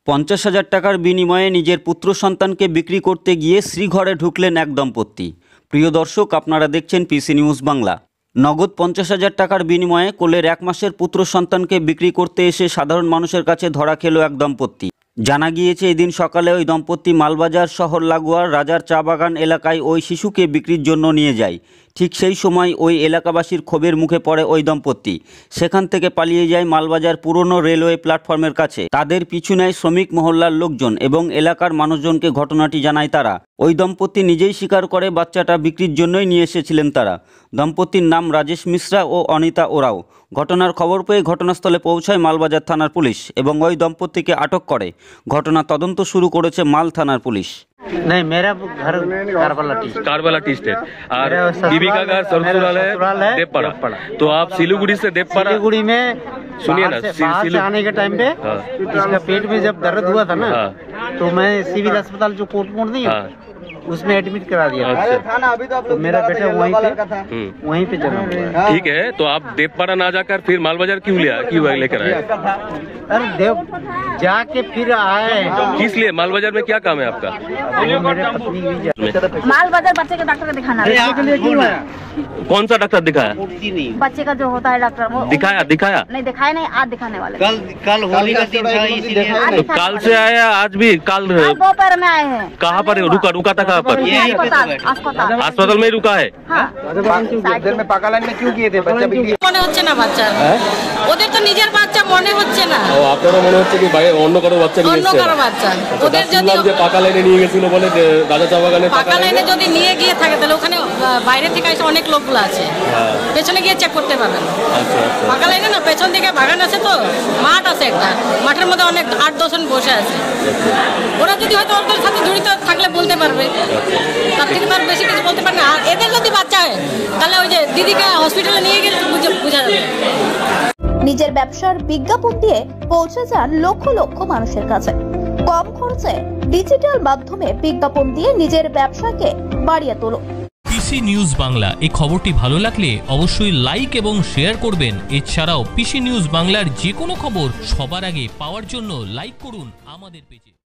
50,000 টাকার বিনিময়ে নিজের পুত্র সন্তানকে বিক্রি করতে গিয়ে শ্রীঘরে ঢুকলেন এক দম্পতি। প্রিয় দর্শক, আপনারা দেখছেন পিসি নিউজ বাংলা। নগদ 50,000 টাকার বিনিময়ে কোলের 1 মাসের পুত্র সন্তানকে বিক্রি করতে এসে সাধারণ মানুষের কাছে ধরা খেল এক দম্পতি। জানা গিয়েছে, এদিন সকালে ওই দম্পতি মালবাজার শহর লাগোয়ার রাজার চা বাগান এলাকায় ওই শিশুকে বিক্রির জন্য নিয়ে যায়। ঠিক সেই সময় ওই এলাকাবাসীর ক্ষোভের মুখে পড়ে ওই দম্পতি। সেখান থেকে পালিয়ে যায় মালবাজার পুরনো রেলওয়ে প্ল্যাটফর্মের কাছে। তাদের পিছু নেয় শ্রমিক মহল্লার লোকজন এবং এলাকার মানুষজনকে ঘটনাটি জানায় তারা। ওই দম্পতি নিজেই স্বীকার করে বাচ্চাটা বিক্রির জন্যই নিয়ে এসেছিলেন তারা। দম্পতির নাম রাজেশ মিশ্রা ও অনিতা ওরাও। ঘটনার খবর পেয়ে ঘটনাস্থলে পৌঁছায় মালবাজার থানার পুলিশ এবং ওই দম্পতিকে আটক করে। ঘটনা তদন্ত শুরু করেছে মাল থানার পুলিশ। नहीं, मेरा घर कारवाला टी स्टेट और बीबी का घर ससुराल है देवपाड़ा। तो आप सिलीगुड़ी से देवपाड़ा सिलीगुड़ी में सुनिए ना, बाहर से आने के टाइम पे इसका पेट में जब दर्द हुआ था ना, तो मैं सिविल अस्पताल जो कोर्ट मोड़ नहीं है उसमें एडमिट करा दिया। तो मेरा बेटा वहीं पे जन्म हुआ। ठीक है, तो आप देवपाड़ा ना जाकर फिर मालबाजार क्यों लेकर आए? अरे देव जाके फिर आए। किस लिए? मालबाजार में क्या काम है आपका? मेरे पत्नी मालबाजार बच्चे के डॉक्टर को दिखाना है। कौन सा डॉक्टर दिखाया? बच्चे का जो होता है डॉक्टर वो दिखाया नहीं दिखाया, नहीं आज दिखाने वाले। कल होली का दिन था इसलिए तो कल से आया, आज भी कल दोपहर में आए हैं। कहाँ पर रुका था? कहाँ पर? अस्पताल में रुका है। पाका लाइन में क्यों किए थे? बच्चा মনে হচ্ছে না বাচ্চা, ওদের তো নিজের বাচ্চা মনে হচ্ছে না। আপনারও মনে হচ্ছে কি অন্য কারো বাচ্চা নিয়ে অন্য এসেছে? কারো বাচ্চা। ওদের যদি যে পাকা লাইনে নিয়ে গেছিল বলে রাজা চা বাগানে পাকা লাইনে যদি নিয়ে গিয়ে থাকে তাহলে ওখানে বাইরে থেকে এসে অনেক লোকগুলো আছে, পেছনে গিয়ে চেক করতে পারবেন। পাকা লাইনে না, পেছন দিকে বাগান আছে, তো মাঠ আছে একটা, মাঠের মধ্যে অনেক 8-10 জন বসে আছে। ওরা যদি হয়তো ওদের সাথে জড়িত থাকলে বলতে পারবে, তার থেকে তার বেশি কিছু বলতে পারবে না। আর এদের যদি বাচ্চা হয় তাহলে ওই যে দিদিকে হসপিটালে নিয়ে গেলে বোঝা যাবে। নিজের ব্যবসার বিজ্ঞাপন দিয়ে পৌঁছে যান লক্ষ লক্ষ মানুষের কাছে। কম খরচে ডিজিটাল মাধ্যমে বিজ্ঞাপন দিয়ে নিজের ব্যবসাকে বাড়িয়ে তোলো। পিসি নিউজ বাংলা এই খবরটি ভালো লাগলে অবশ্যই লাইক এবং শেয়ার করবেন। এছাড়াও পিসি নিউজ বাংলার যে কোনো খবর সবার আগে পাওয়ার জন্য লাইক করুন আমাদের পেজে।